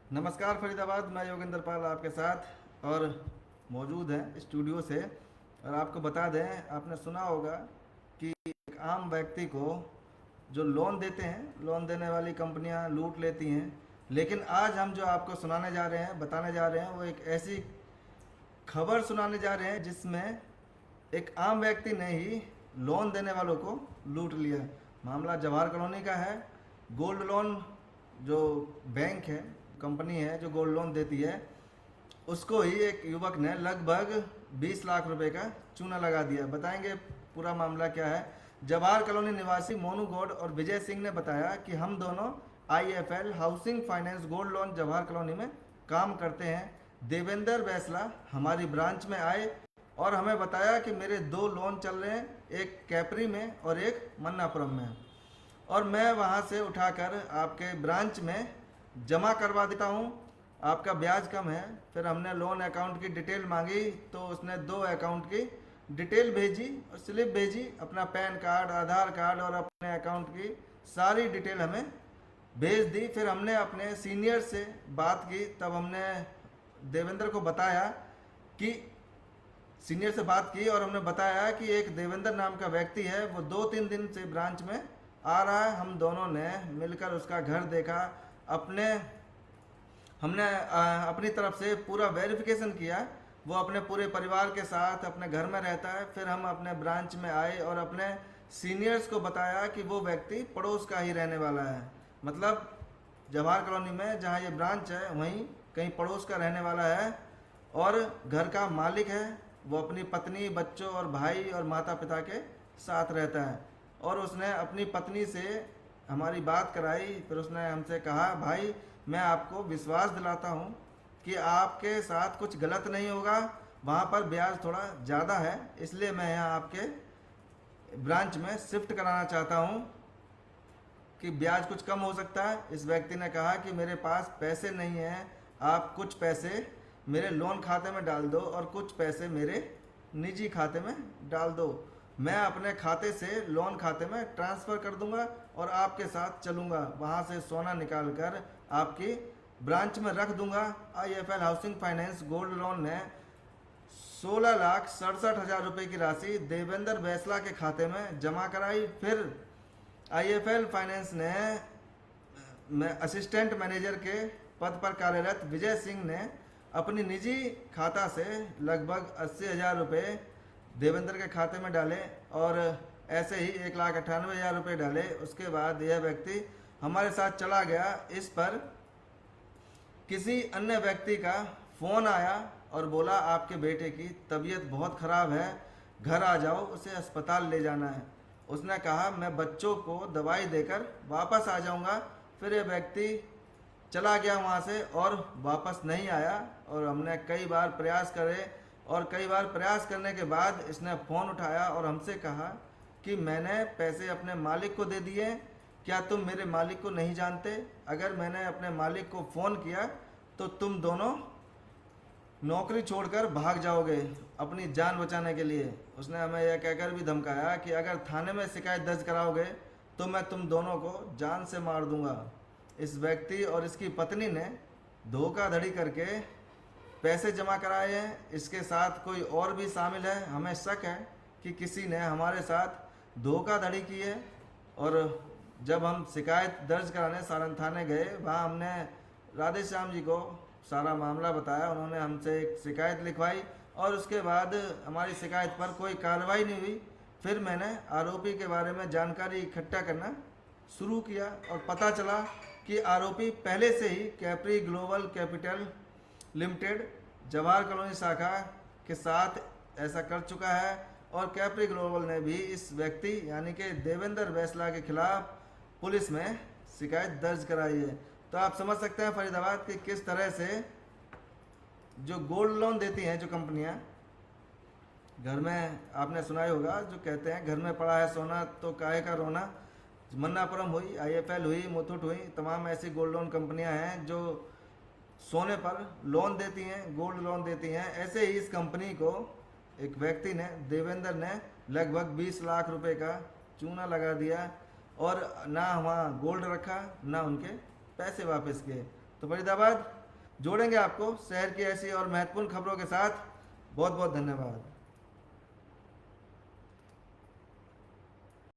नमस्कार फरीदाबाद, मैं योगेंद्र पाल आपके साथ और मौजूद हैं स्टूडियो से। और आपको बता दें, आपने सुना होगा कि एक आम व्यक्ति को जो लोन देते हैं, लोन देने वाली कंपनियां लूट लेती हैं। लेकिन आज हम जो आपको सुनाने जा रहे हैं, बताने जा रहे हैं, वो एक ऐसी खबर सुनाने जा रहे हैं जिसमें एक आम व्यक्ति ने ही लोन देने वालों को लूट लिया। मामला जवाहर कॉलोनी का है। गोल्ड लोन जो बैंक है, कंपनी है जो गोल्ड लोन देती है, उसको ही एक युवक ने लगभग 20 लाख रुपए का चूना लगा दिया। बताएंगे पूरा मामला क्या है। जवाहर कॉलोनी निवासी मोनू गौड़ और विजय सिंह ने बताया कि हम दोनों IFL housing finance gold loan Jawahar colony में काम करते हैं। देवेंद्र बैसला हमारी ब्रांच में आए और हमें बताया कि मेरे दो लोन चल रहे हैं, एक कैपरी में और एक मन्नापुरम में, और मैं वहाँ से उठाकर आपके ब्रांच में जमा करवा देता हूँ, आपका ब्याज कम है। फिर हमने लोन अकाउंट की डिटेल मांगी तो उसने दो अकाउंट की डिटेल भेजी और स्लिप भेजी, अपना पैन कार्ड, आधार कार्ड और अपने अकाउंट की सारी डिटेल हमें भेज दी। फिर हमने अपने सीनियर से बात की, तब हमने देवेंद्र को बताया कि सीनियर से बात की और हमने बताया कि एक देवेंद्र नाम का व्यक्ति है, वो 2-3 दिन से ब्रांच में आ रहा है। हम दोनों ने मिलकर उसका घर देखा, अपने हमने अपनी तरफ से पूरा वेरिफिकेशन किया। वो अपने पूरे परिवार के साथ अपने घर में रहता है। फिर हम अपने ब्रांच में आए और अपने सीनियर्स को बताया कि वो व्यक्ति पड़ोस का ही रहने वाला है, मतलब जवाहर कॉलोनी में जहाँ ये ब्रांच है वहीं कहीं पड़ोस का रहने वाला है और घर का मालिक है। वो अपनी पत्नी, बच्चों और भाई और माता पिता के साथ रहता है। और उसने अपनी पत्नी से हमारी बात कराई। फिर उसने हमसे कहा, भाई मैं आपको विश्वास दिलाता हूँ कि आपके साथ कुछ गलत नहीं होगा, वहाँ पर ब्याज थोड़ा ज़्यादा है, इसलिए मैं यहाँ आपके ब्रांच में शिफ्ट कराना चाहता हूँ कि ब्याज कुछ कम हो सकता है। इस व्यक्ति ने कहा कि मेरे पास पैसे नहीं हैं, आप कुछ पैसे मेरे लोन खाते में डाल दो और कुछ पैसे मेरे निजी खाते में डाल दो। मैं अपने खाते से लोन खाते में ट्रांसफ़र कर दूंगा और आपके साथ चलूंगा, वहाँ से सोना निकाल कर आपकी ब्रांच में रख दूंगा। IFL housing finance gold loan ने 16,67,000 रुपये की राशि देवेंद्र बैसला के खाते में जमा कराई। फिर आईएफएल फाइनेंस ने असिस्टेंट मैनेजर के पद पर कार्यरत विजय सिंह ने अपनी निजी खाता से लगभग 80,000 रुपये देवेंद्र के खाते में डाले और ऐसे ही 1,98,000 रुपये डाले। उसके बाद यह व्यक्ति हमारे साथ चला गया। इस पर किसी अन्य व्यक्ति का फ़ोन आया और बोला, आपके बेटे की तबीयत बहुत ख़राब है, घर आ जाओ, उसे अस्पताल ले जाना है। उसने कहा, मैं बच्चों को दवाई देकर वापस आ जाऊंगा। फिर ये व्यक्ति चला गया वहाँ से और वापस नहीं आया। और हमने कई बार प्रयास करे और कई बार प्रयास करने के बाद इसने फ़ोन उठाया और हमसे कहा कि मैंने पैसे अपने मालिक को दे दिए, क्या तुम मेरे मालिक को नहीं जानते? अगर मैंने अपने मालिक को फ़ोन किया तो तुम दोनों नौकरी छोड़कर भाग जाओगे अपनी जान बचाने के लिए। उसने हमें यह कहकर भी धमकाया कि अगर थाने में शिकायत दर्ज कराओगे तो मैं तुम दोनों को जान से मार दूंगा। इस व्यक्ति और इसकी पत्नी ने धोखाधड़ी करके पैसे जमा कराए हैं। इसके साथ कोई और भी शामिल है। हमें शक है कि किसी ने हमारे साथ धोखाधड़ी की है। और जब हम शिकायत दर्ज कराने सारण थाने गए, वहाँ हमने राधे श्याम जी को सारा मामला बताया। उन्होंने हमसे एक शिकायत लिखवाई और उसके बाद हमारी शिकायत पर कोई कार्रवाई नहीं हुई। फिर मैंने आरोपी के बारे में जानकारी इकट्ठा करना शुरू किया और पता चला कि आरोपी पहले से ही Capri global capital limited Jawahar colony शाखा के साथ ऐसा कर चुका है और कैपरी ग्लोबल ने भी इस व्यक्ति यानी कि देवेंद्र बैसला के खिलाफ पुलिस में शिकायत दर्ज कराई है। तो आप समझ सकते हैं फरीदाबाद कि किस तरह से जो गोल्ड लोन देती हैं जो कंपनियां, घर में आपने सुना ही होगा जो कहते हैं, घर में पड़ा है सोना तो काहे का रोना। मन्नापुरम हुई, आईएफएल हुई, मुथूट हुई, तमाम ऐसी गोल्ड लोन कंपनियां हैं जो सोने पर लोन देती हैं, गोल्ड लोन देती हैं। ऐसे ही इस कंपनी को एक व्यक्ति ने, देवेंद्र ने लगभग 20 लाख रुपए का चूना लगा दिया और ना वहाँ गोल्ड रखा, ना उनके पैसे वापस किए। तो तो फरीदाबाद जोड़ेंगे आपको शहर की ऐसी और महत्वपूर्ण खबरों के साथ। बहुत बहुत धन्यवाद।